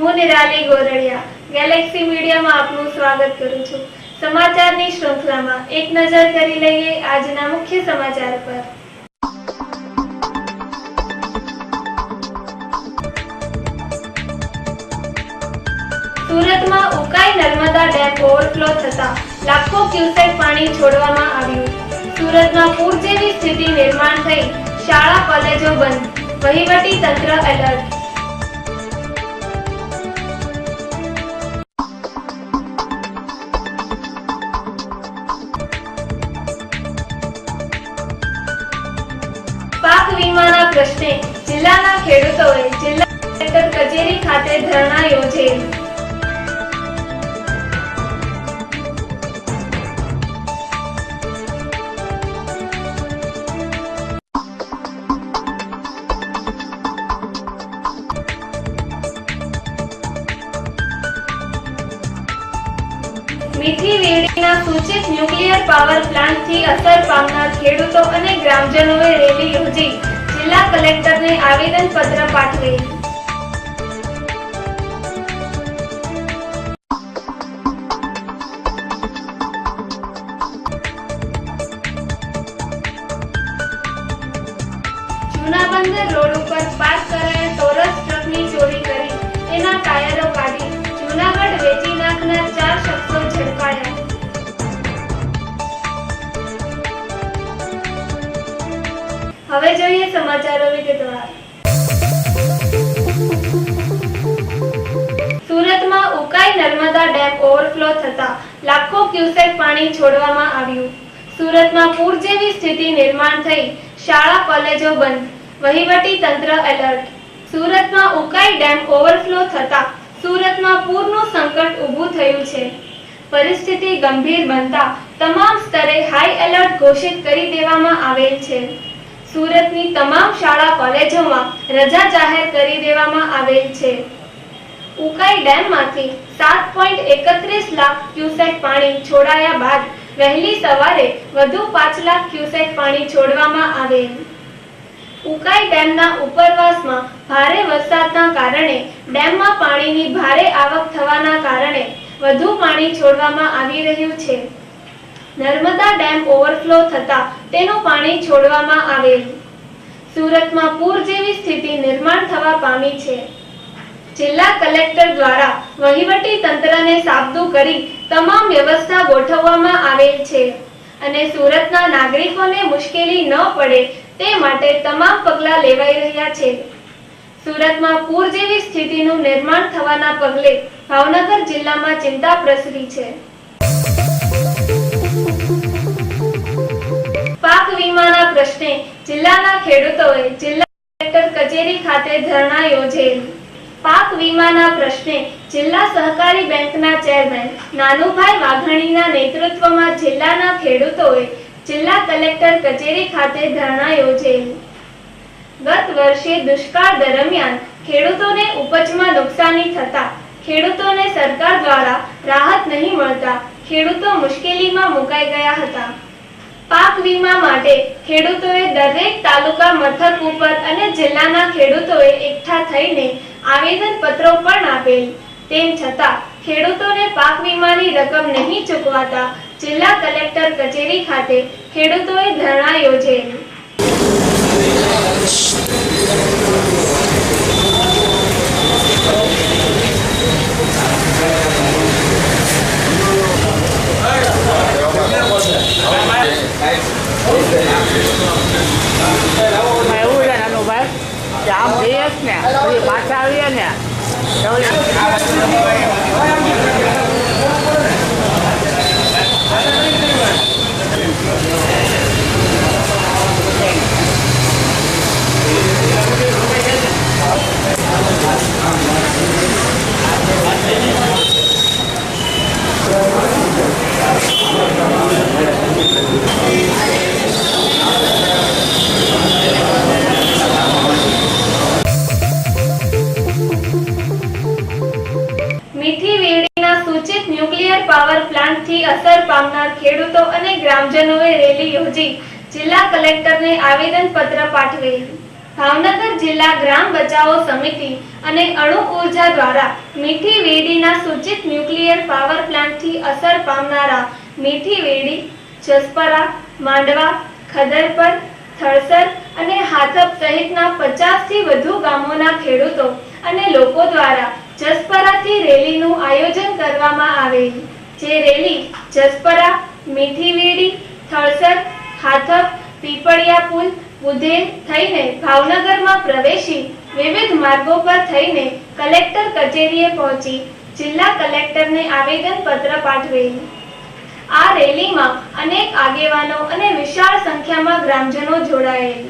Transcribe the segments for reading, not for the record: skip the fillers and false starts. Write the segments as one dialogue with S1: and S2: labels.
S1: હું નિરાલી ગોરડિયા ગેલેક્સી મીડિયામાં આપનું સ્વાગત કરું છું। સમાચારની શ્રૃંખલામાં એક નજર કરી લઈએ આજના મુખ્ય સમાચાર પર। સુરતમાં ઉકાઈ નર્મદા ડેમ ઓવરફ્લો થતા લાખો ક્યુસેક પાણી છોડવામાં આવ્યું। સુરતમાં પૂર જેવી સ્થિતિ નિર્માણ થઈ, શાળા કોલેજો બંધ, વહીવટી તંત્ર એલર્ટ। પાક વીમાના પ્રશ્ને જિલ્લાના ખેડૂતોએ જિલ્લા કલેક્ટર કચેરી ખાતે ધરણા યોજેલ। મીઠી વેડીના સૂચિત ન્યુક્લિયર પાવર પ્લાન્ટથી અસર પામનાર ખેડૂતો અને ગ્રામજનોએ રેલી યોજી જિલ્લા કલેક્ટરને આવેદનપત્ર પાઠવેલ। જૂના બંદર રોડ ઉપર પાર્ક કરાયેલ ટોરસ ટ્રકની ચોરી કરી તેના ટાયરો કાઢી જૂનાગઢ વેચી નાખનાર 4 શખ્સો ઝડપાયા। હવે જોઈએ સમાચારો વિગતવાર। સુરતમાં ઉકાઈ નર્મદા ડેમ ઓવરફ્લો થતા લાખો ક્યુસેક પાણી છોડવામાં આવ્યું। સુરતમાં પૂર જેવી સ્થિતિ નિર્માણ થઈ, શાળા કોલેજો બંધ, વહીવટી તંત્ર એલર્ટ। સુરતમાં ઉકાઈ ડેમ ઓવરફ્લો થતા સુરતમાં પૂરનું સંકટ ઊભું થયું છે। પરિસ્થિતિ ગંભીર બનતા તમામ સ્તરે હાઈ એલર્ટ ઘોષિત કરી દેવામાં આવેલ છે। સુરતની તમામ શાળા કોલેજોમાં રજા જાહેર કરી દેવામાં આવેલ છે। ઉકાઈ ડેમમાંથી 7.31 લાખ ક્યુસેક પાણી છોડાયા બાદ વહેલી સવારે વધુ 5 લાખ ક્યુસેક પાણી છોડવામાં આવેલ। ઉકાઈ ડેમના ઉપરવાસમાં ભારે વરસાદના કારણે ડેમમાં પાણીની ભારે આવક થવાના કારણે વધુ પાણી છોડવામાં આવી રહ્યું છે। નર્મદા ડેમ ઓવરફ્લો થતા તેનું પાણી છોડવામાં આવેલ। સુરતમાં પૂર જેવી સ્થિતિ નિર્માણ થવા પામી છે। જિલ્લા કલેક્ટર દ્વારા વહીવટી તંત્રને સાબદું કરી તમામ વ્યવસ્થા ગોઠવવામાં આવેલ છે અને સુરતના નાગરિકોને મુશ્કેલી ન પડે તે માટે તમામ પગલાં લેવાઈ રહ્યા છે। સુરતમાં પૂર જેવી સ્થિતિનું નિર્માણ થવાના પગલે ભાવનગર જિલ્લામાં ચિંતા પ્રસરી છે। પાક વીમાના પ્રશ્ને જિલ્લાના ખેડૂતોએ જિલ્લા કલેક્ટર કચેરી ખાતે ધરણા યોજેલ। પાક વીમાના પ્રશ્ને જિલ્લા સહકારી બેંકના ચેરમેન નાનુભાઈ વાઘાણીના નેતૃત્વમાં જિલ્લાના ખેડૂતોએ જિલ્લા કલેક્ટર કચેરી ખાતે ધરણા યોજેલ। ગત વર્ષે દુષ્કાળ દરમિયાન ખેડૂતોને ઉપજમાં નુકસાની થતા ખેડૂતોને સરકાર દ્વારા રાહત નહીં મળતા ખેડૂતો મુશ્કેલીમાં મુકાઈ ગયા હતા। પાક વીમા માટે ખેડૂતોએ દરેક તાલુકા મથક ઉપર અને જિલ્લાના ખેડૂતોએ એકઠા થઈને આવેદનપત્રો પણ આપેલ। તેમ છતાં ખેડૂતોને પાક વીમાની રકમ નહીં ચૂકવાતા જિલ્લા કલેક્ટર કચેરી ખાતે ખેડૂતોએ ધરણા યોજેલ।
S2: એવું છે નાનુભાઈ કે આમ જઈએ ને પછી પાછા આવીએ ને
S1: મીઠી વેડીના સૂચિત ન્યુક્લિયર પાવર પ્લાન્ટથી અસર પામનાર ખેડૂતો અને ગ્રામજનોએ રેલી યોજી જિલ્લા કલેક્ટરને આવેદનપત્ર પાઠવેલ। ભાવનગર જિલ્લા ગ્રામ બચાવો સમિતિ અને અણુ ઉર્જા દ્વારા મીઠી વેડીના સૂચિત ન્યુક્લિયર પાવર પ્લાન્ટથી અસર પામનારા મીઠી વેડી, જસપરા, માંડવા, ખદરપર, થળસર અને હાથપ સહિતના 50થી વધુ ગામોના ખેડૂતો અને લોકો દ્વારા જસપરાથી રેલીનું આયોજન કરવામાં આવેલ, જે રેલી જસપરા, મીઠી વેડી, થળસર, હાથપ, પીપળિયા પુલ, બુધેલ થઈને ભાવનગરમાં પ્રવેશી વિવિધ માર્ગો પર થઈને કલેક્ટર કચેરીએ પહોંચી જિલ્લા કલેક્ટરને આવેદનપત્ર પાઠવેલ। આ રેલીમાં અનેક આગેવાનો અને વિશાળ સંખ્યામાં ગ્રામજનો જોડાયેલ।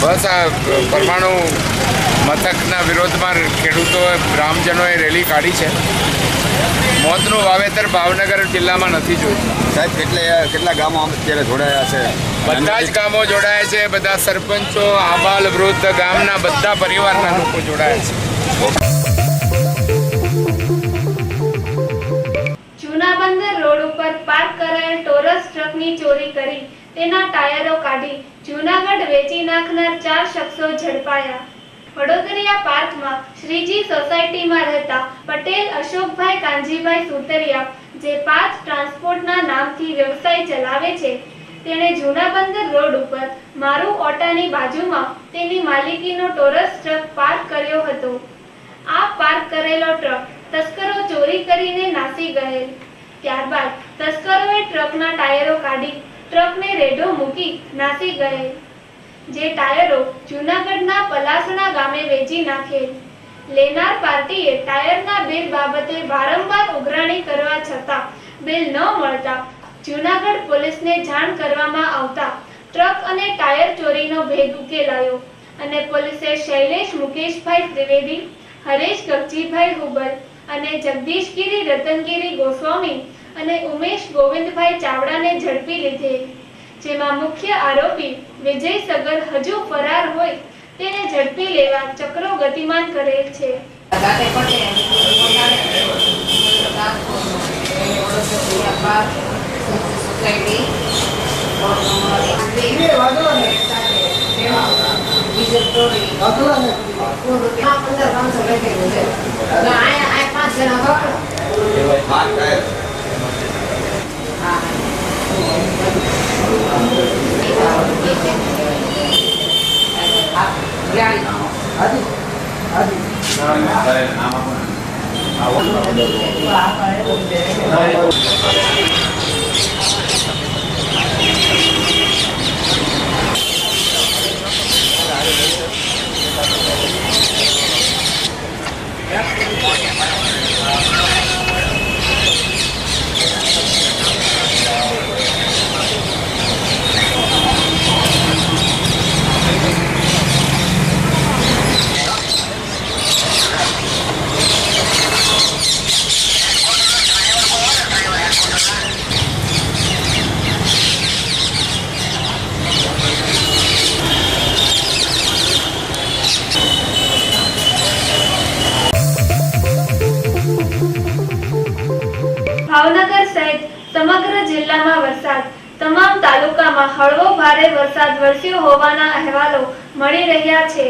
S3: બસ આ પરમાણુ મથકના વિરોધમાં ખેડૂતોએ, ગ્રામજનોએ રેલી કાઢી છે। મોતનું વાવેતર ભાવનગર જિલ્લામાં નથી જોયું।
S4: સાહેબ, કેટલા ગામો અત્યારે જોડાયા છે?
S3: બધા જ ગામો જોડાયા છે, બધા સરપંચો, આબાલ વૃદ્ધ, ગામના બધા પરિવારના લોકો જોડાયા છે।
S1: જૂના બંદર રોડ ઉપર પાર્ક કરાયેલ ટોરસ ટ્રકની ચોરી કરી તેના ટાયરો કાઢી જૂનાગઢ વેચી નાખનાર 4 શખ્સો ઝડપાયા। વડોદરિયા પાર્કમાં શ્રીજી સોસાયટીમાં રહેતા પટેલ અશોકભાઈ કાંજીભાઈ સુતરિયા, જે પાર્થ ટ્રાન્સપોર્ટના નામથી વ્યવસાય ચલાવે છે, તેણે જૂના બંદર રોડ ઉપર મારું ઓટાની બાજુમાં તેની માલિકીનો ટોરસ ટ્રક પાર્ક કર્યો હતો। આ પાર્ક કરેલો ટ્રક તસ્કરો ચોરી કરીને નાસી ગયેલ। ત્યારબાદ તસ્કરોએ ટ્રકના ટાયરો કાઢી ટ્રકને રેઢો મૂકી નાસી ગયેલ, જે ટાયરો જૂનાગઢના પલાસણા ગામે વેચી નાખેલ। લેનાર પાર્ટીએ ટાયરના બિલ બાબતે વારંવાર ઉઘરાણી કરવા છતાં બિલ ન મળતા જૂનાગઢ પોલીસને જાણ કરવામાં આવતા ટ્રક અને ટાયર ચોરીનો ભેદ ઉકેલાયો અને પોલીસે શૈલેષ મુકેશભાઈ ત્રિવેદી, હરેશ ગગજીભાઈ હુબલ અને જગદીશગીરી રતનગીરી ગોસ્વામી અને ઉમેશ ગોવિંદભાઈ ચાવડાને ઝડપી લીધેલ, જેમાં મુખ્ય આરોપી વિજય સગર હજુ ફરાર હોય તેને ઝડપી લેવા ચક્રો ગતિમાન કરેલ છે। ભાવનગર સહિત સમગ્ર જિલ્લામાં વરસાદ. તમામ તાલુકામાં હળવો ભારે વરસાદ વરસ્યો હોવાના અહેવાલો મળી રહ્યા છે.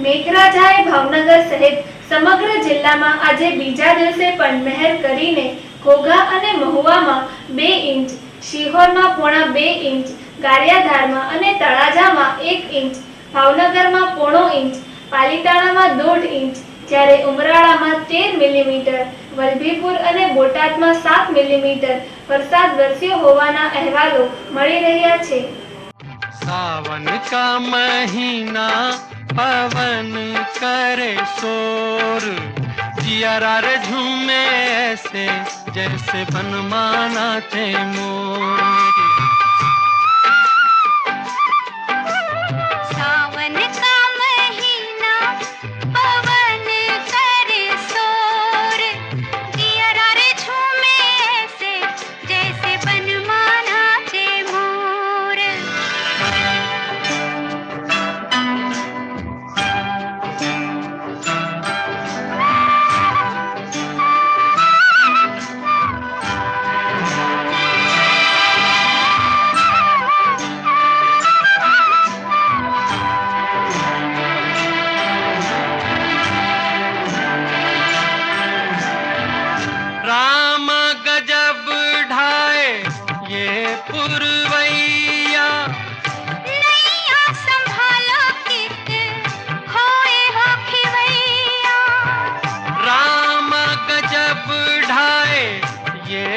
S1: મેઘરાજાએ ભાવનગર સહિત સમગ્ર જિલ્લામાં આજે બીજા દિવસે પણ મહેર કરીને ઘોઘા અને મહુવામાં 2 ઇંચ, શિહોરમાં 1.5 ઇંચ, ગારિયાધારમાં અને તળાજામાં 1 ઇંચ, ભાવનગરમાં 0.5 ઇંચ, પાલીતાણામાં 1.5 ઇંચ, જ્યારે ઉમરાળામાં 13 મિલીમીટર, વલભીપુર અને બોટાદમાં 7 મિલીમીટર વરસાદ વરસ્યો હોવાના અહેવાલો મળી રહ્યા છે.
S5: सावन का महीना पवन करे शोर, जिया रे झूमे ऐसे जैसे बनमाना थे मोर.
S6: सावन का महीना पवन करे शोर, जिया रे झूमे ऐसे जैसे बनमाना थे मोर.
S5: राम गजब ढाए ये पुरवैया,
S6: नैया संभालो कित होए हो खिवैया.
S5: राम गजब ढाए ये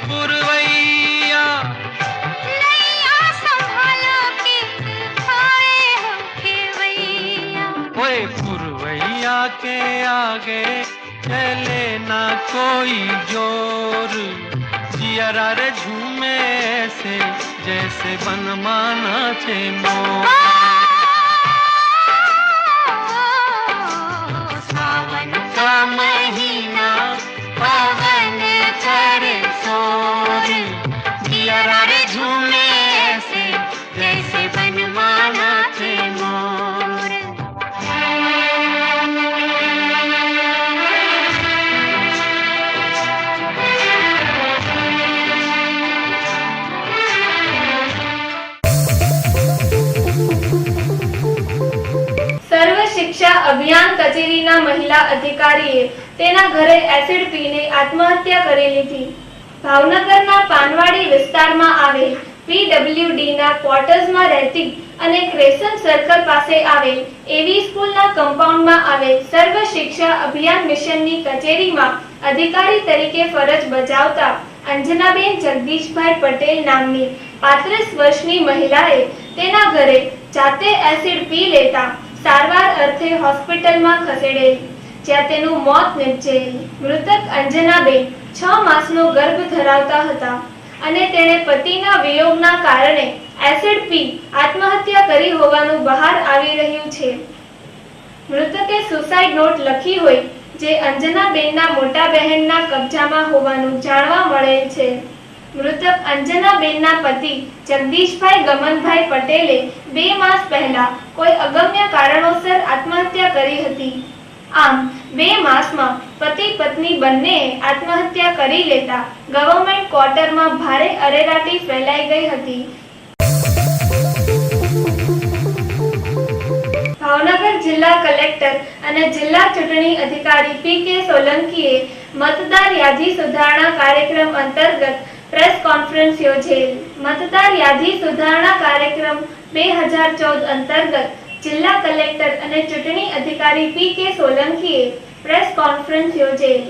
S5: पुरवैया,
S6: नैया संभालो कित होए हो खिवैया.
S5: ओए पुरवैया के आगे चले ना कोई जोर, जिया रे झूमे ऐसे जैसे बनमाना थे मोर.
S6: सावन
S5: का महीना पवन करे शोर, जिया रे झूमे ऐसे जैसे बनमाना थे मोर.
S1: સર્વ શિક્ષા અભિયાન કચેરીના મહિલા અધિકારીએ તેના ઘરે એસિડ પીને આત્મહત્યા કરી લીધી. ભાવનગરના પાનવાડી વિસ્તારમાં આવેલ PWDના ક્વાર્ટર્સમાં રહેતી અને ક્રેસન્ટ સર્કલ પાસે આવેલ એવી સ્કૂલના કમ્પાઉન્ડમાં આવેલ સર્વ શિક્ષા અભિયાન મિશનની કચેરીમાં અધિકારી તરીકે ફરજ બજાવતા અંજનાબેન જગદીશભાઈ પટેલ નામની 35 વર્ષની મહિલાએ તેના ઘરે જાતે એસિડ પી લેતા સારવાર અર્થે હોસ્પિટલમાં ખસેડેલ, જ્યાં તેનું મોત નિપજેલ. મૃતક અંજનાબેન 6 માસનો ગર્ભ ધરાવતા હતા અને તેણે પતિના વિયોગના કારણે એસિડ પી આત્મહત્યા કરી હોવાનું બહાર આવી રહ્યું છે. મૃતકે સુસાઇડ નોટ લખી હોય જે અંજનાબેનના મોટા બહેનના કબજામાં હોવાનું જાણવા મળેલ છે. મૃતક અંજનાબેનના પતિ જગદીશભાઈ ગમનભાઈ પટેલે 2 માસ પહેલા કોઈ અગમ્ય કારણોસર આત્મહત્યા કરી હતી. આમ 2 માસમાં પતિ પત્ની બંનેએ આત્મહત્યા કરી લેતા ગવર્નમેન્ટ ક્વાર્ટરમાં ભારે અરેરાટી ફેલાઈ ગઈ હતી. ભાવનગર જિલ્લા કલેક્ટર અને જિલ્લા ચૂંટણી અધિકારી PK સોલંકીએ મતદાર યાદી સુધારણા કાર્યક્રમ અંતર્ગત પ્રેસ કોન્ફરન્સ યોજેલ. મતદાર યાદી સુધારણા કાર્યક્રમ 2014 અંતર્ગત જિલ્લા કલેક્ટર અને ચૂંટણી અધિકારી PK સોલંકીએ પ્રેસ કોન્ફરન્સ યોજેલ.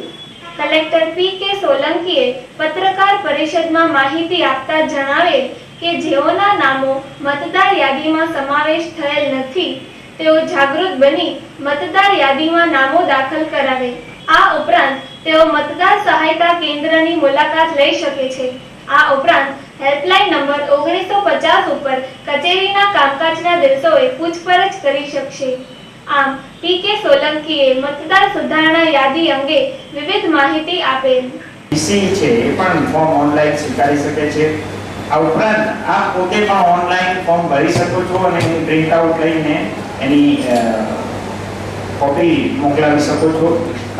S1: કલેક્ટર પી.કે. સોલંકીએ પત્રકાર પરિષદમાં માહિતી આપતા જણાવેલ કે જેઓના નામો મતદાર યાદીમાં સમાવેશ થયેલ નથી તેઓ જાગૃત બની મતદાર યાદીમાં નામો દાખલ કરાવે. આ ઉપરાંત તેઓ મતદાર સહાયતા કેન્દ્રની મુલાકાત લઈ શકે છે. આ ઉપરાંત હેલ્પલાઇન નંબર 1950 ઉપર કચેરીના કામકાજના દિવસોએ પૂછપરછ કરી શકશે. આમ પી.કે. સોલંકીએ મતદાર સુધારણા યાદી અંગે વિવિધ માહિતી આપેલ.
S7: ઈસી છે એ પણ ફોર્મ ઓનલાઈન સ્વીકારી શકે છે. આ ઉપરાંત આપ પોતે પણ ઓનલાઈન ફોર્મ ભરી શકો છો અને એની પ્રિન્ટ આઉટ લઈને એની કોપી મોકલાવી શકો છો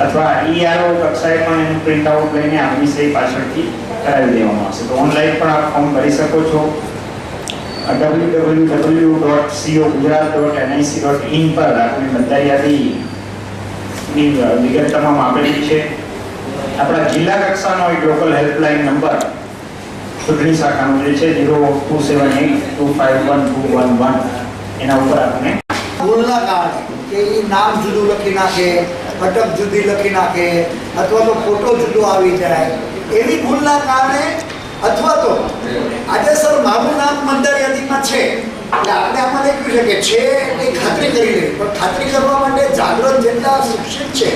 S7: અથવા ઈઆરઓ કક્ષાએ પણ એનું પ્રિન્ટ આઉટ લઈને આપની સહી પાછળથી કરાવી દેવામાં આવશે. તો ઓનલાઈન પણ આપ ફોર્મ ભરી શકો છો. www.cogujarat.nic.in પર આપની મતદાર યાદીની વિગત તમામ આપેલી છે. આપણા જિલ્લા કક્ષાનો એક લોકલ હેલ્પલાઇન નંબર ચૂંટણી શાખાનો જે છે 0278251211 એના ઉપર આપણે
S8: ભૂલના કારણે કે એ નામ જુદું લખી નાખે, અટક જુદી લખી નાખે અથવા તો ફોટો જુદો આવી જાય એવી ભૂલના કારણે અથવા તો આજે સર મારું નામ મતદાર યાદીમાં છે એટલે આપણે આમાં લખ્યું છે કે છે એ ખાતરી કરી લે, પણ ખાતરી કરવા માટે જાગૃત જેટલા શિક્ષિત છે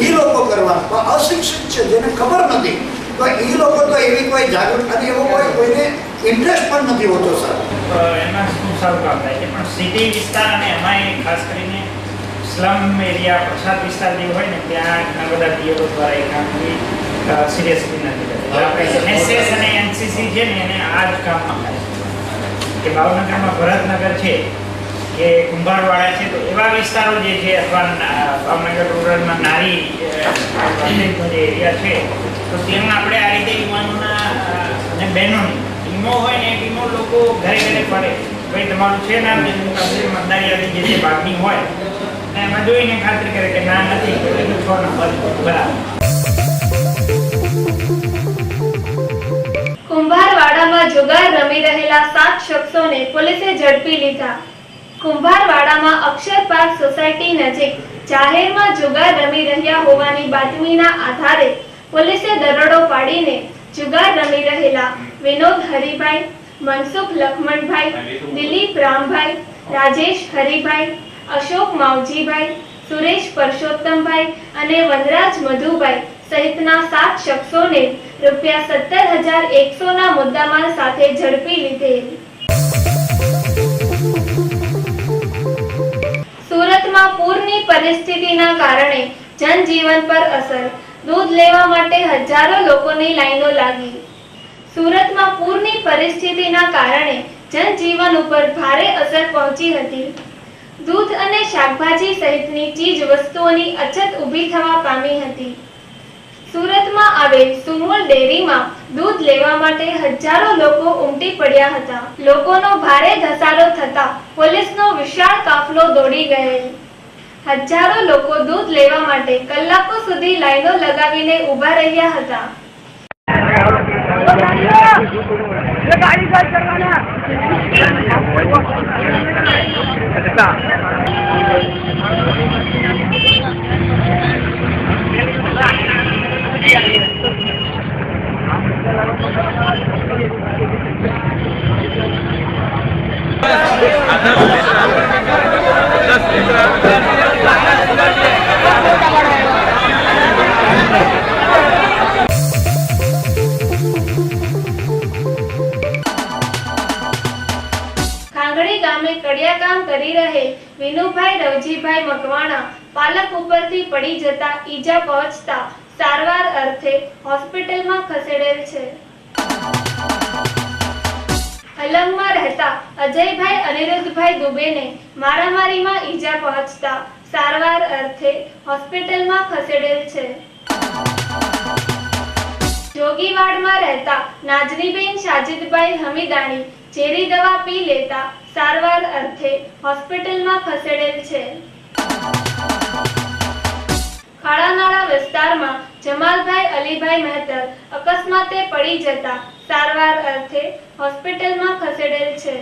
S8: એ લોકો કરવાનું, પણ અશિક્ષિત છે જેને ખબર નથી તો એ લોકો તો એવી કોઈ જાગૃત અને એવો કોઈને ઇન્ટરેસ્ટ પણ નથી હોતો સર.
S9: એમાં શું સારું કામ થાય છે, પણ સિટી વિસ્તાર અને એમાં ખાસ કરીને સ્લમ એરિયા પ્રસાદ વિસ્તાર જે હોય ને ત્યાં ઘણા બધા ડીએલઓ દ્વારા એ કામગીરી સિરિયસલી નથી થતી. આપણે એનએસએસ અને એનસીસી છે ને એને આ જ કામમાં થાય છે કે ભાવનગરમાં ભરતનગર છે કે કુંભારવાડા છે તો એવા વિસ્તારો જે છે અથવા ભાવનગર રૂરલમાં નારી જે એરિયા છે તો ત્યાં આપણે આ રીતે યુવાનોના અને બહેનોની ટીમો હોય ને એ ટીમો લોકો ઘરે ઘરે ફરે ભાઈ તમારું છે નામ એનું મતદાર યાદી જે ભાગની હોય ને એમાં જોઈને ખાતરી કરે કે ના નથી તો એનું 6 નંબર બરાબર.
S1: કુંભારવાડામાં જુગાર રમી રહેલા 7 શખ્સોને પોલીસે ઝડપી લીધા. કુંભારવાડામાં અક્ષર પાર્ક સોસાયટી નજીક જાહેરમાં જુગાર રમી રહ્યા હોવાની બાતમીના આધારે પોલીસે દરોડો પાડીને જુગાર રમી રહેલા વિનોદ હરિભાઈ, મનસુખ લખમણભાઈ, દિલીપ રામભાઈ, રાજેશ હરિભાઈ, અશોક માવજીભાઈ, સુરેશ પરસોત્તમભાઈ અને વનરાજ મધુભાઈ સહિતના 7 શખ્સોને ₹17,100 ના મુદ્દામાલ સાથે ઝડપી લીધેલ. સુરતમાં પૂરની પરિસ્થિતિના કારણે જનજીવન પર અસર. દૂધ લેવા માટે હજારો લોકોની લાઈનો લાગી. સુરતમાં પૂરની પરિસ્થિતિના કારણે જનજીવન ઉપર ભારે અસર પહોંચી હતી. દૂધ અને શાકભાજી સહિતની ચીજ વસ્તુઓની અછત ઊભી થવા પામી હતી. સુરતમાં આવેલ સુમુલ ડેરીમાં દૂધ લેવા માટે હજારો લોકો ઉમટી પડ્યા હતા. લોકોનો ભારે ધસારો થતા પોલીસનો વિશાળ કાફલો દોડી ગયેલ. હજારો લોકો દૂધ લેવા માટે કલાકો સુધી લાઈનો લગાવીને ઊભા રહ્યા હતા. ખાંગડી ગામે કડિયાકામ કરી રહેલ વિનુભાઈ રવજીભાઈ મકવાણા પાલક ઉપરથી પડી જતા ઈજા પહોંચતા સારવાર અર્થે હોસ્પિટલમાં ખસેડેલ છે. અલંગમાં રહેતા અજયભાઈ અનિરુદ્ધભાઈ દુબેને મારામારીમાં ઈજા પહોંચતા સારવાર અર્થે હોસ્પિટલમાં ખસેડેલ છે. જોગીવાડમાં રહેતા નાજનીબેન સાજિદભાઈ હમીદાણી ઝેરી દવા પી લેતા સારવાર અર્થે હોસ્પિટલમાં ખસેડેલ છે. ખાડાનાળા વિસ્તારમાં જમાલભાઈ અલીભાઈ મહેતર અકસ્માતે પડી જતા સારવાર અર્થે હોસ્પિટલમાં ખસેડેલ છે.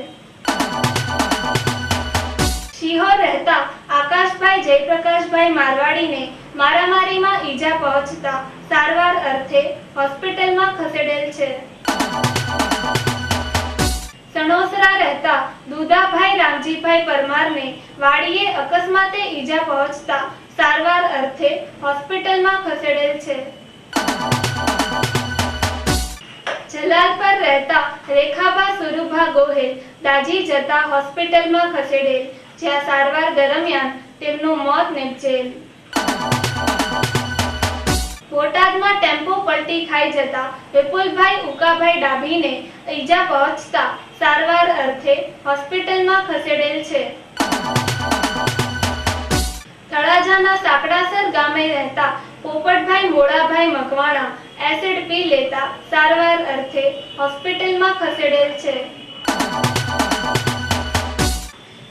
S1: શિહોર રહેતા આકાશભાઈ જયપ્રકાશભાઈ મારવાડીને મારામારીમાં ઈજા પહોંચતા સારવાર અર્થે હોસ્પિટલમાં ખસેડેલ છે. સણોસરા રહેતા દુધાભાઈ રામજીભાઈ પરમારને વાડીએ અકસ્માતે ઈજા પહોંચતા સારવાર અર્થે હોસ્પિટલમાં ખસેડેલ છે. જલાલપર રહેતા રેખાબા સુરુભા ગોહેલ દાઝી જતા હોસ્પિટલમાં ખસેડેલ, જ્યાં સારવાર દરમિયાન તેમનું મોત નિપજેલ. બોટાદમાં ટેમ્પો પલટી ખાઈ જતા વિપુલભાઈ ઉકાભાઈ ડાભીને ઈજા પહોંચતા સારવાર અર્થે હોસ્પિટલમાં ખસેડેલ છે. તળાજાના સાકડાસર ગામે રહેતા પોપટભાઈ મોળાભાઈ મકવાણા એસિડ પી લેતા સારવાર અર્થે હોસ્પિટલમાં ખસેડેલ છે.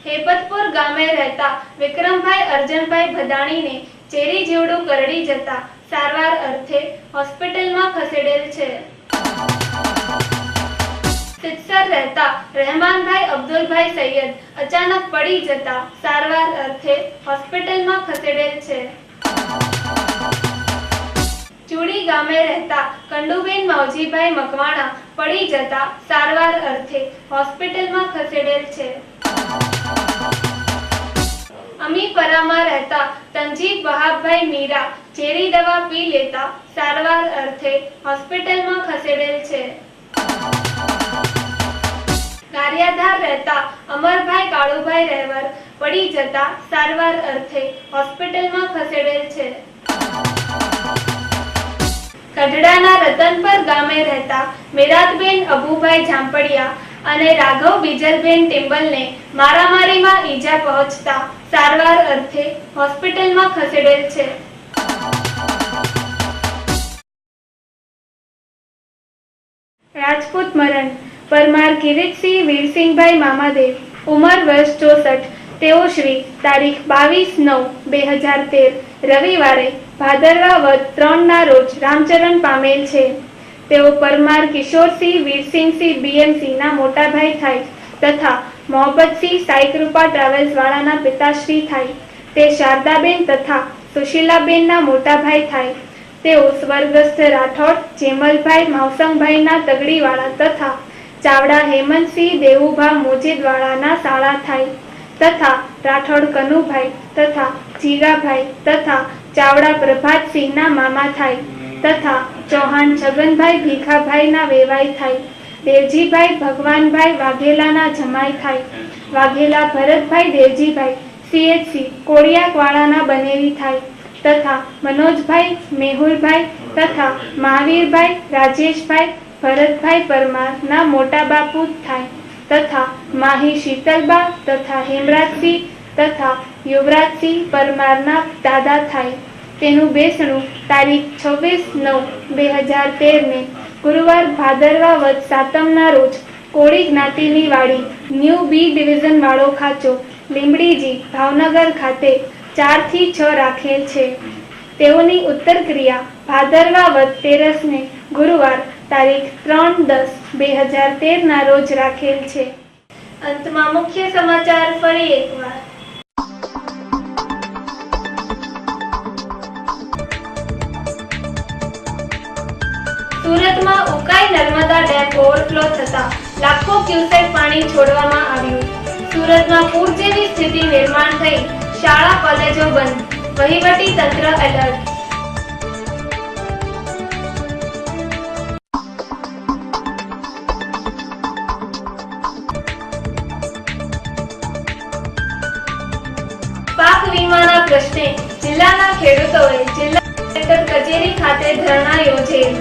S1: હેબતપુર ગામે રહેતા વિક્રમભાઈ અર્જનભાઈ ભદાણીને ચેરી જેવડું કરડી જતા સારવાર અર્થે હોસ્પિટલમાં ખસેડેલ છે. સિત્સર રહેતા રહેમાનભાઈ અબ્દુલભાઈ સૈયદ અચાનક પડી જતા સારવાર અર્થે હોસ્પિટલમાં ખસેડેલ છે. ચૂડી ગામે રહેતા કંડુબેન માવજીભાઈ મકવાણા પડી જતા સારવાર અર્થે હોસ્પિટલમાં ખસેડેલ છે. અમીપરામાં રહેતા તંજીબ વહાબભાઈ મીરા ઝેરી દવા પી લેતા સારવાર અર્થે હોસ્પિટલમાં ખસેડેલ છે. ગારિયાધાર રહેતા અમરભાઈ કાળુભાઈ રહેવર પડી જતા સારવાર અર્થે હોસ્પિટલમાં ખસેડેલ છે. કઢડાના રતનપર ગામે રહેતા મેરાતબેન અબુભાઈ જામપડિયા અને રાઘવ બીજલબેન ટિમ્બલને મારામારીમાં ઈજા પહોંચતા સારવાર અર્થે હોસ્પિટલમાં ખસેડેલ છે. રાજપૂત મરણ પરમાર કિરીટસિંહ વીરસિંહભાઈ મામાદેવ, ઉંમર વર્ષ 64, તેઓ શ્રી તારીખ 22/9/2013 રવિવારે ભાદરવા વદ 3ના રોજ રામચરણ પામેલ છે. તેઓ પરમાર કિશોરસિંહ વીરસિંહસિંહ બીએમસીના મોટાભાઈ થાય તથા મોહબ્બતસિંહ સાઈકૃપા ટ્રાવેલ્સ વાળાના પિતાશ્રી થાય. તે શારદાબેન તથા સુશીલાબેનના મોટાભાઈ થાય. તેઓ સ્વર્ગસ્થ રાઠોડ જેમલભાઈ માવસંગભાઈના તગડીવાળા તથા ચાવડા હેમંતસિંહ દેવુભા મોજીદવાળાના શાળા થાય તથા રાઠોડ કનુભાઈ તથા જીગાભાઈ તથા ચાવડા પ્રભાતસિંહના મામા થાય તથા ચૌહાણ છગનભાઈ ભીખાભાઈના વેવાઈ થાય. દેવજીભાઈ ભગવાનભાઈ વાઘેલાના જમાઈ થાય. વાઘેલા ભરતભાઈ દેવજીભાઈ CHC કોડિયાકવાળાના બનેવી થાય તથા મનોજભાઈ મેહુલભાઈ તથા મહાવીરભાઈ રાજેશભાઈ ભરતભાઈ પરમારના મોટા બાપુ થાય તથા માહી શીતલબા તથા હેમરાજસિંહ તથા યુવરાજસિંહ પરમારના દાદા થાય. તેનું બેસણું તારીખ 26/9/2013 ગુરુવાર ભાદરવા વદ 7ના રોજ કોળી જ્ઞાતિની વાડી ન્યૂ બી ડિવિઝન વાળો ખાચો લીંબડીજી ભાવનગર ખાતે 4 થી 6 રાખેલ છે. તેઓની ઉત્તર ક્રિયા ભાદરવા વદ 13ને ગુરુવાર તારીખ 3/10/2013 રોજ રાખેલ છે. અંતમાં મુખ્ય સમાચાર ફરી એકવાર. સુરતમાં ઉકાઈ નર્મદા ડેમ ઓવરફ્લો થતા લાખો ક્યુસેક પાણી છોડવામાં આવ્યું. સુરતમાં પૂર જેવી સ્થિતિ નિર્માણ થઈ, શાળા કોલેજો બંધ, વહીવટી તંત્ર એલર્ટ. પાક વીમાના પ્રશ્ને જિલ્લાના ખેડૂતોએ જિલ્લા કલેક્ટર કચેરી ખાતે ધરણા યોજેલ.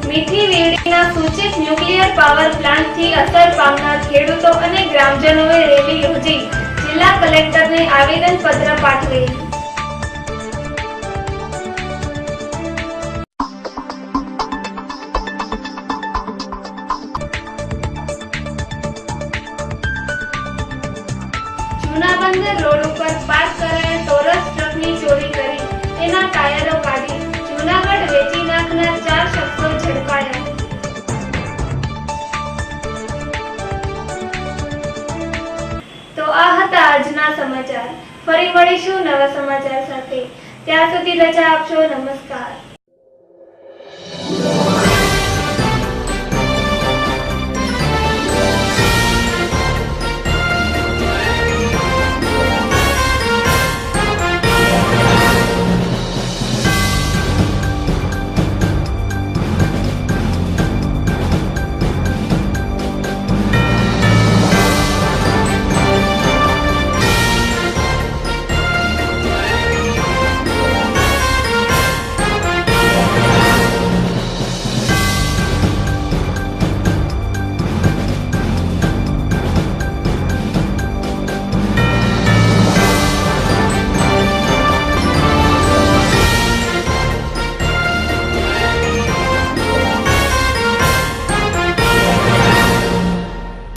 S1: મીઠી વીરડીના સૂચિત ન્યુક્લિયર પાવર પ્લાન્ટથી અસર પામનાર ખેડૂતો અને ગ્રામજનોએ રેલી યોજી જિલ્લા કલેક્ટરને આવેદનપત્ર પાઠવેલ. જૂના બંદર રોડ ઉપર પાર્ક કરાયેલ ટોરસ ટ્રકની ચોરી કરી તેના ટાયરો કાઢી જૂનાગઢ વેચી નાખનાર 4 શખ્સો ઝડપાયા. તો આ હતા આજના સમાચાર. ફરી મળીશું નવા સમાચાર સાથે. ત્યાં સુધી રજા આપશો. નમસ્કાર.